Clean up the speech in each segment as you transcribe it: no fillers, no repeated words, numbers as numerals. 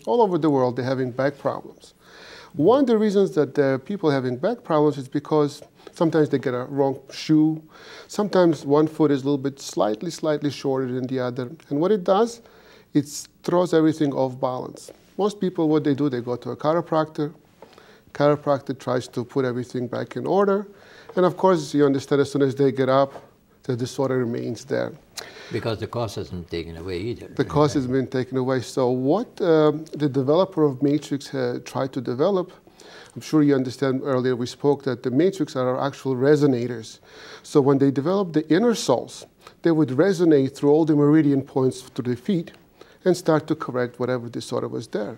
all over the world, they're having back problems. One of the reasons that people having back problems is because sometimes they get a wrong shoe. Sometimes one foot is a little bit slightly shorter than the other. And what it does, it throws everything off balance. Most people, what they do, they go to a chiropractor. Chiropractor tries to put everything back in order. And of course, you understand, as soon as they get up, the disorder remains there. Because the cause hasn't been taken away either. The cause has been taken away. So what the developer of Matrix tried to develop, I'm sure you understand earlier we spoke that the Matrix are actual resonators. So when they developed the inner soles, they would resonate through all the meridian points to the feet and start to correct whatever disorder was there.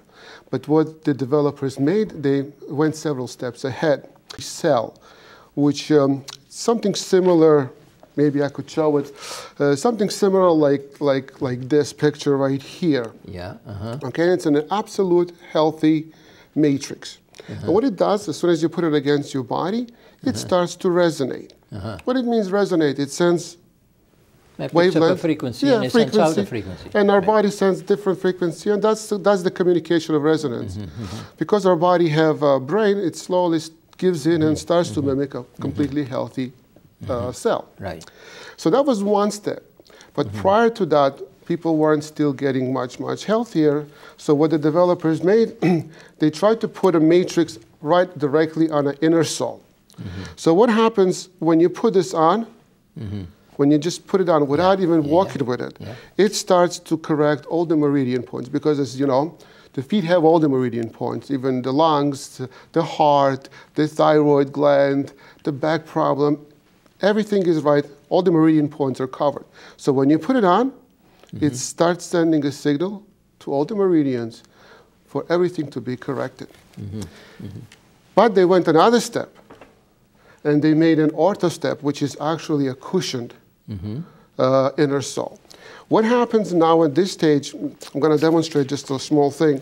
But what the developers made, they went several steps ahead. Cell, which something similar, maybe I could show it, something similar like this picture right here. Yeah. Okay, it's an absolute healthy matrix. And what it does, as soon as you put it against your body, it starts to resonate. What it means resonate, it sends wavelength, a frequency, and it sends out a frequency. And our body sends different frequency, and that's the communication of resonance. Because our body have a brain, it slowly gives in and starts to mimic a completely healthy cell. Right. So that was one step. But prior to that, people weren't still getting much healthier. So what the developers made, they tried to put a matrix right directly on an inner sole. So what happens when you put this on? When you just put it on without even walking with it, it starts to correct all the meridian points, because, as you know, the feet have all the meridian points, even the lungs, the heart, the thyroid gland, the back problem. Everything is right. All the meridian points are covered. So when you put it on, it starts sending a signal to all the meridians for everything to be corrected. But they went another step, and they made an Ortostep, which is actually a cushioned inner sole. What happens now at this stage, I'm going to demonstrate just a small thing.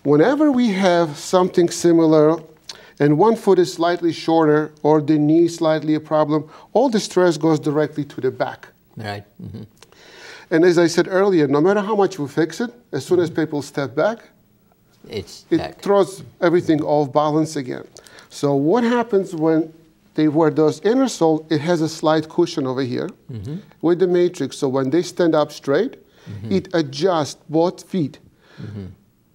Whenever we have something similar and one foot is slightly shorter or the knee slightly a problem, all the stress goes directly to the back. Right. And as I said earlier, no matter how much we fix it, as soon as people step back, it throws everything off balance again. So what happens when they wear those inner soles, it has a slight cushion over here with the matrix. So when they stand up straight, it adjusts both feet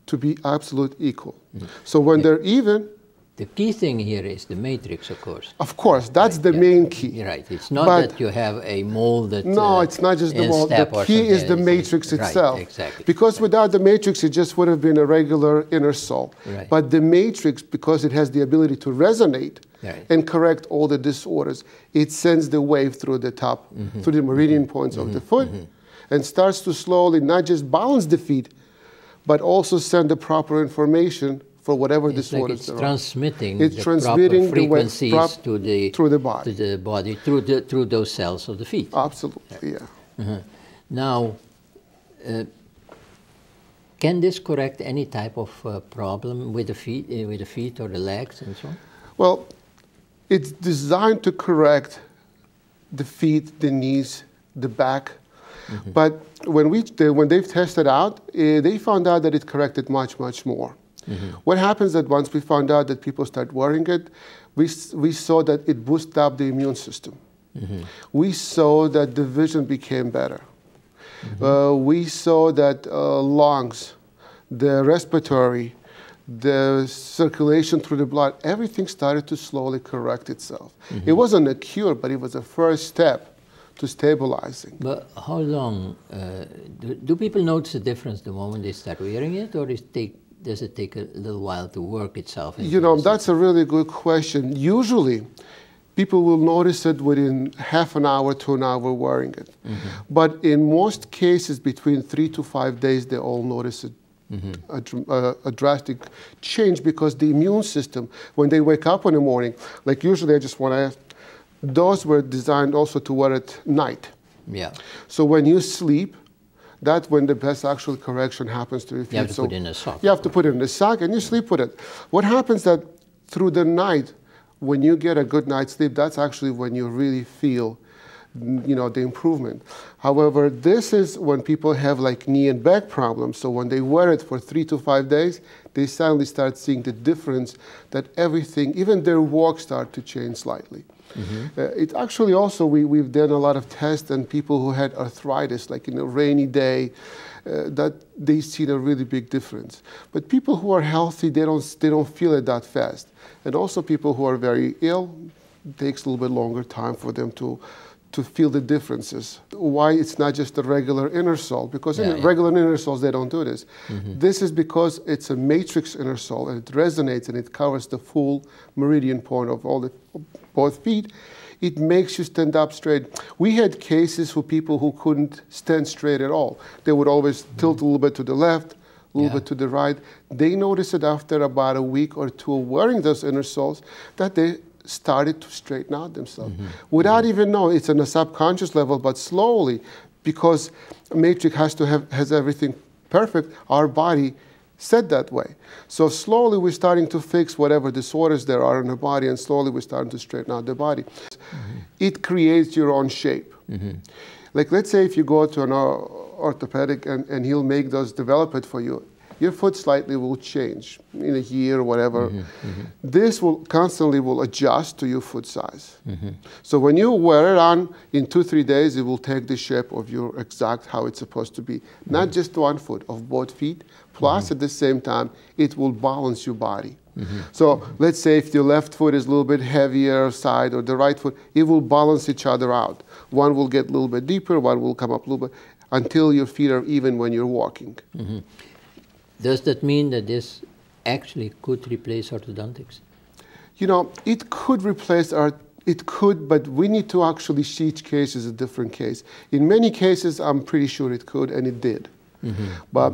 to be absolute equal. So when they're even, the key thing here is the matrix, of course. Of course, that's the main key. Right. It's not that you have a molded no, it's not just the mold. The key is the matrix itself. Right, exactly. Because without the matrix, it just would have been a regular inner sole. Right. But the matrix, because it has the ability to resonate and correct all the disorders, it sends the wave through the top, through the meridian points of the foot, and starts to slowly not just balance the feet, but also send the proper information for whatever disorders it's transmitting it's the transmitting proper frequencies to the body through those cells of the feet. Absolutely, yeah. Now, can this correct any type of problem with the feet or the legs and so on? Well, it's designed to correct the feet, the knees, the back. But when they've tested out, they found out that it corrected much more. What happens that once we found out that people start wearing it, we saw that it boosted up the immune system. We saw that the vision became better. We saw that lungs, the respiratory, the circulation through the blood, everything started to slowly correct itself. It wasn't a cure, but it was a first step to stabilizing. But how long, do people notice a difference the moment they start wearing it, or does it take a little while to work itself? You know, that's a really good question. Usually, people will notice it within half an hour to an hour wearing it. But in most cases, between 3 to 5 days, they all notice it. A drastic change, because the immune system, when they wake up in the morning, like usually I just want to ask, those were designed also to wear at night. Yeah. So when you sleep, that's when the best actual correction happens to your feet. You have to put it in a sock. You have to put it in a sock and you sleep with it. What happens that through the night, when you get a good night's sleep, that's actually when you really feel you know, the improvement. However, this is when people have like knee and back problems. So when they wear it for 3 to 5 days, they suddenly start seeing the difference that everything, even their walk start to change slightly. It actually also, we've done a lot of tests on people who had arthritis, like in a rainy day, that they see a really big difference. But people who are healthy, they don't feel it that fast. And also people who are very ill, it takes a little bit longer time for them to feel the differences. Why it's not just a regular inner sole, because in regular inner soles, they don't do this. This is because it's a matrix inner sole, and it resonates and it covers the full meridian point of all both feet. It makes you stand up straight. We had cases for people who couldn't stand straight at all. They would always tilt a little bit to the left, a little bit to the right. They noticed it after about a week or two of wearing those inner soles that they started to straighten out themselves without even knowing. It's on a subconscious level, but slowly, because a matrix has everything perfect, our body set that way. So slowly we're starting to fix whatever disorders there are in the body, and slowly we're starting to straighten out the body. It creates your own shape. Like let's say if you go to an orthopedic and he'll make those, develop it for you, your foot slightly will change in a year or whatever. This will constantly adjust to your foot size. So when you wear it on, in 2-3 days, it will take the shape of your exact how it's supposed to be. Not just one foot, of both feet. Plus, at the same time, it will balance your body. So let's say if your left foot is a little bit heavier side or the right foot, it will balance each other out. One will get a little bit deeper, one will come up a little bit, until your feet are even when you're walking. Does that mean that this actually could replace orthodontics? You know, it could replace it could, but we need to actually see each case as a different case. In many cases, I'm pretty sure it could, and it did. But